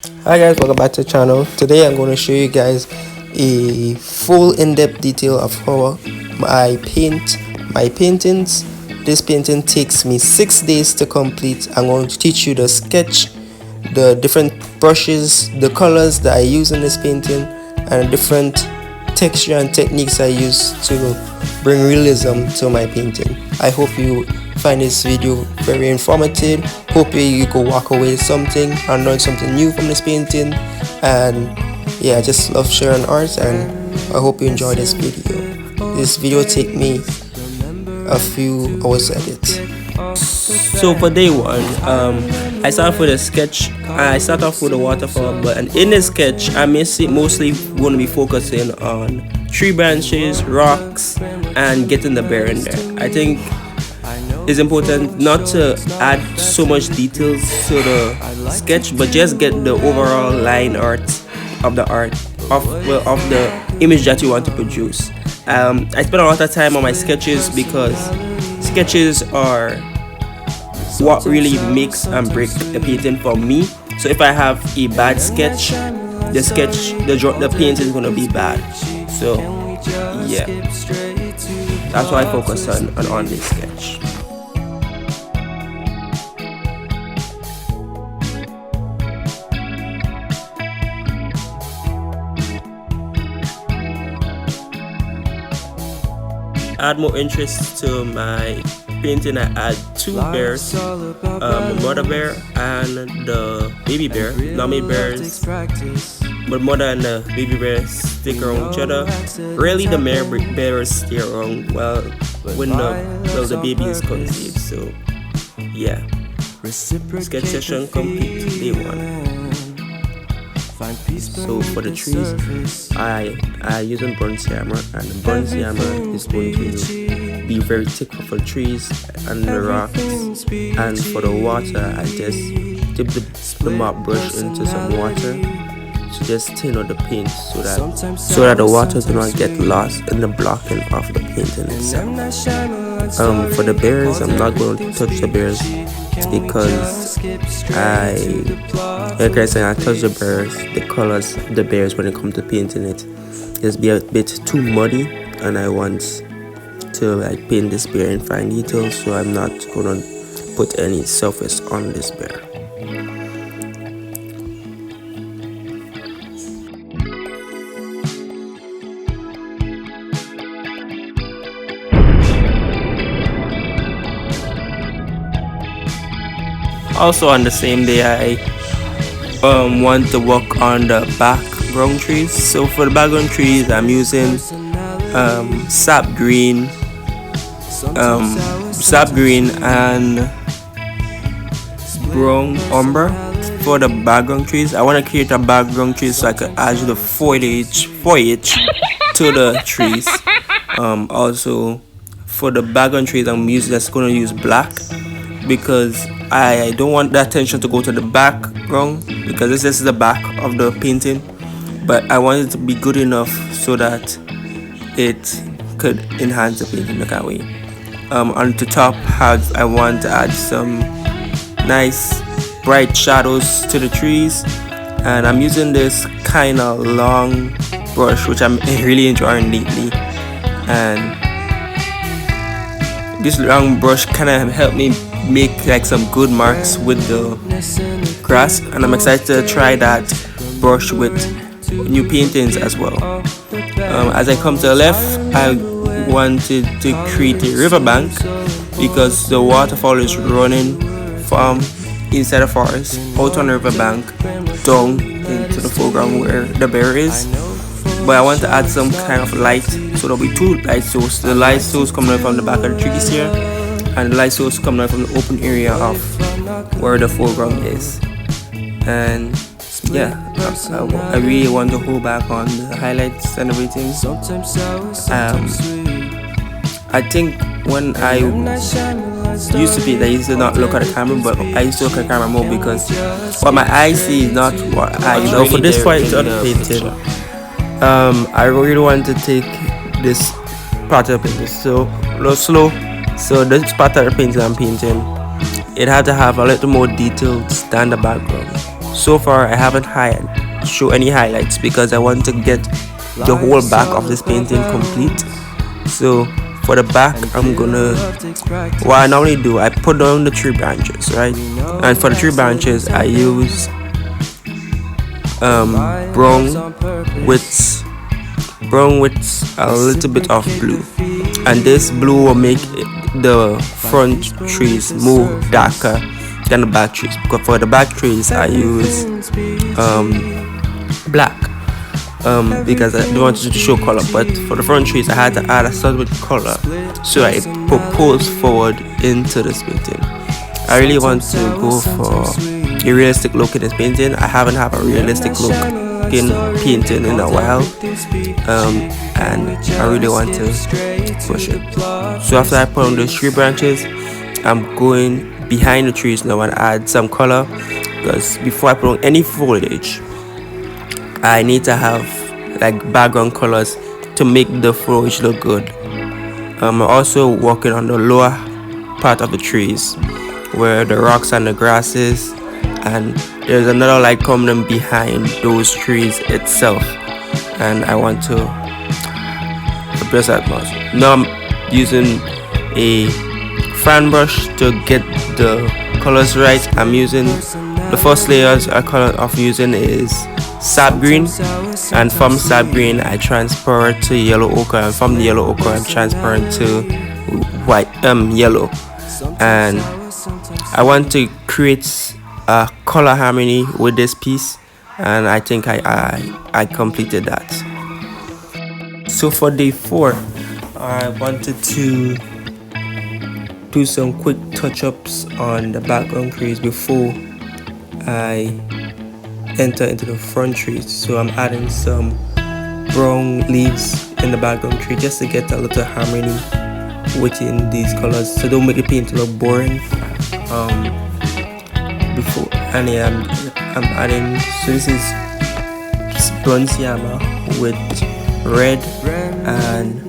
Hi guys, welcome back to the channel. Today I'm going to show you guys a full in-depth detail of how I paint my paintings. This painting takes me 6 days to complete. I'm going to teach you the sketch, the different brushes, the colors that I use in this painting, and different texture and techniques I use to bring realism to my painting. I hope you find this video very informative. Hope you go walk away with something and learn something new from this painting. And yeah, I just love sharing art, and I hope you enjoy this video. This video take me a few hours edit. So for day one, I start off with a sketch. I start off with a waterfall, but in this sketch, I'm mostly going to be focusing on tree branches, rocks, and getting the bear in there. I think it's important not to add so much details to the sketch, but just get the overall line art of the image that you want to produce. I spend a lot of time on my sketches because sketches are what really makes and break a painting for me. So if I have a bad sketch, the painting is gonna be bad. So yeah, that's why I focus on this sketch. Add more interest to my painting. I add two bears, the mother bear and the baby bear. Normally bears, but mother and the baby bear stick around each other. Really, the male bears stay around when the baby is conceived. So yeah, sketch session complete, day one. So for the trees, I using bronze hammer, and the bronze hammer is going to be very thick for the trees and the rocks. And for the water, I just dip the mop brush into some water to just thin out the paint so that the water do not get lost in the blocking of the painting itself. For the bears, I'm not going to touch the bears because I touch the bears, the colors of the bears when it comes to painting it is be a bit too muddy, and I want to paint this bear in fine details, so I'm not gonna put any surface on this bear. Also on the same day, I want to work on the background trees. So for the background trees, I'm using sap green and brown umber for the background trees. I want to create a background trees so I can add the foliage to the trees. Also for the background trees, I'm going to use black because I don't want the attention to go to the background, because this is the back of the painting, but I want it to be good enough so that it could enhance the painting that way. On the top, I want to add some nice bright shadows to the trees, and I'm using this kind of long brush which I'm really enjoying lately, and this long brush kind of helped me make some good marks with the grass, and I'm excited to try that brush with new paintings as well. As I come to the left, I wanted to create a riverbank because the waterfall is running from inside the forest out on the riverbank down into the foreground where the bear is. But I want to add some kind of light, so there'll be two light sources. The light source coming out from the back of the trees here, and the light source coming out from the open area of where the foreground is. And yeah, I really want to hold back on the highlights and everything. I think when I used to paint, I used to not look at the camera, but I used to look at the camera more because what my eyes see is not what I know. For this part of the painting, I really want to take this part of the painting slow. So this part of the painting I'm painting, it had to have a little more details than the background. So far I haven't show any highlights because I want to get the whole back of this painting complete. So for the back, I'm gonna, what I normally do, I put down the tree branches, right? And for the tree branches, I use brown with a little bit of blue, and this blue will make the front trees more darker than the back trees, because for the back trees I use black because I don't want to show color, but for the front trees I had to add a certain color so I propose forward into this painting. I really want to go for a realistic look in this painting. I haven't had a realistic look in painting in a while, and I really want to push it. So after I put on those tree branches, I'm going behind the trees now and add some color, because before I put on any foliage I need to have like background colors to make the foliage look good. I'm also working on the lower part of the trees where the rocks and the grasses, and there's another light coming behind those trees itself, and I want to address that much. Now I'm using a fan brush to get the colors right. I'm using the first layers of using is sap green, and from sap green I transfer to yellow ochre, and from the yellow ochre I'm transferring to white yellow, and I want to create a color harmony with this piece, and I think I completed that. So for day 4 I wanted to do some quick touch-ups on the background trees before I enter into the front trees. So I'm adding some brown leaves in the background tree just to get a little harmony within these colors, so don't make the paint look boring. Before, and yeah, I'm adding, so this is bronze yama with red and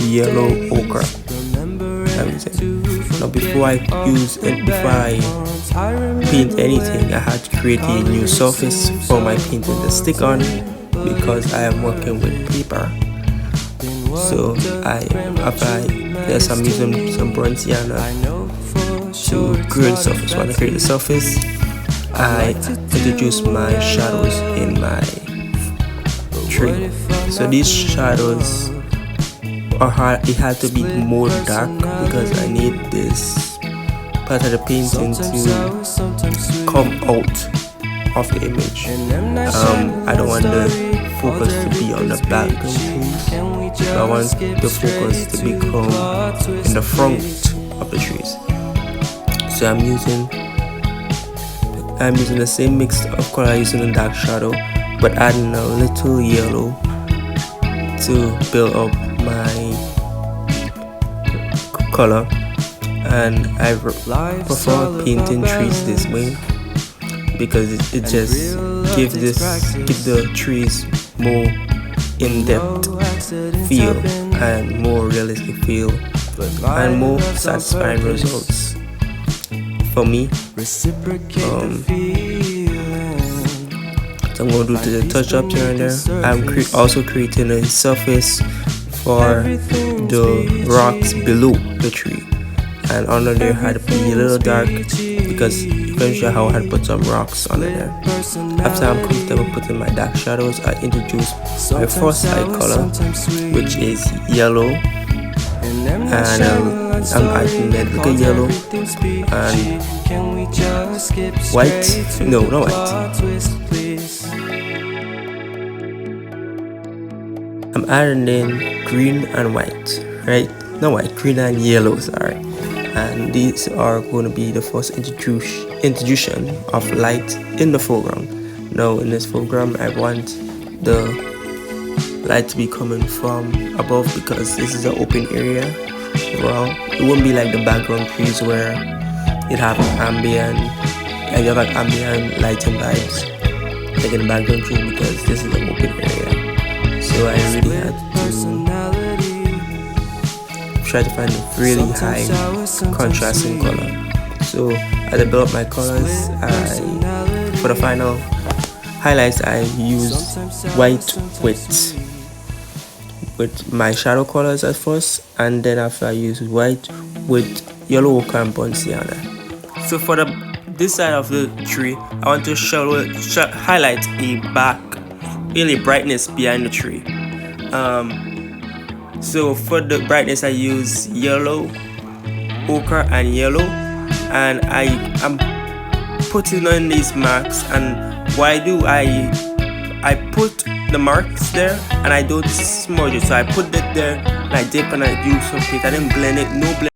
yellow ochre. Now before I paint anything, I had to create a new surface for my painting to stick on, because I am working with paper. So I'm using some bronze sienna to create the surface. When I create the surface, I introduce my shadows in my tree. So these shadows it had to be more dark because I need this part of the painting to come out of the image. I don't want the focus to be on the background trees, I want the focus to become in the front of the trees. So I'm using the same mix of color using the dark shadow, but adding a little yellow to build up my color. And I prefer painting trees this way because it just gives the trees more in-depth feel and more realistic feel and more satisfying results for me. So I'm going to do the touch-ups here and there. I'm also creating a surface for the rocks below the tree, and under there had to be a little dark because eventually I had to put some rocks under there. After I'm comfortable putting my dark shadows, I introduce my first light color, which is yellow, and I'm adding a little yellow and white. No, not white. I'm adding in green and white, right? Not white, green and yellow, sorry. And these are going to be the first introduction of light in the foreground. Now in this foreground I want the light to be coming from above because this is an open area. Well, it won't be like the background trees where it have ambient lighting vibes like in the background tree, because this is an open area. So I really had to try to find a really high contrasting color. So as I build up my colors, for the final highlights I use white with my shadow colors at first, and then after I use white with yellow ochre and burnt sienna. So for this side of the tree, I want to highlight a really brightness behind the tree. So for the brightness I use yellow, ochre and yellow, and I am putting on these marks. And what I do, I put the marks there and I don't smudge it. So I put it there and I dip and I do some paint. I didn't blend it, no blend.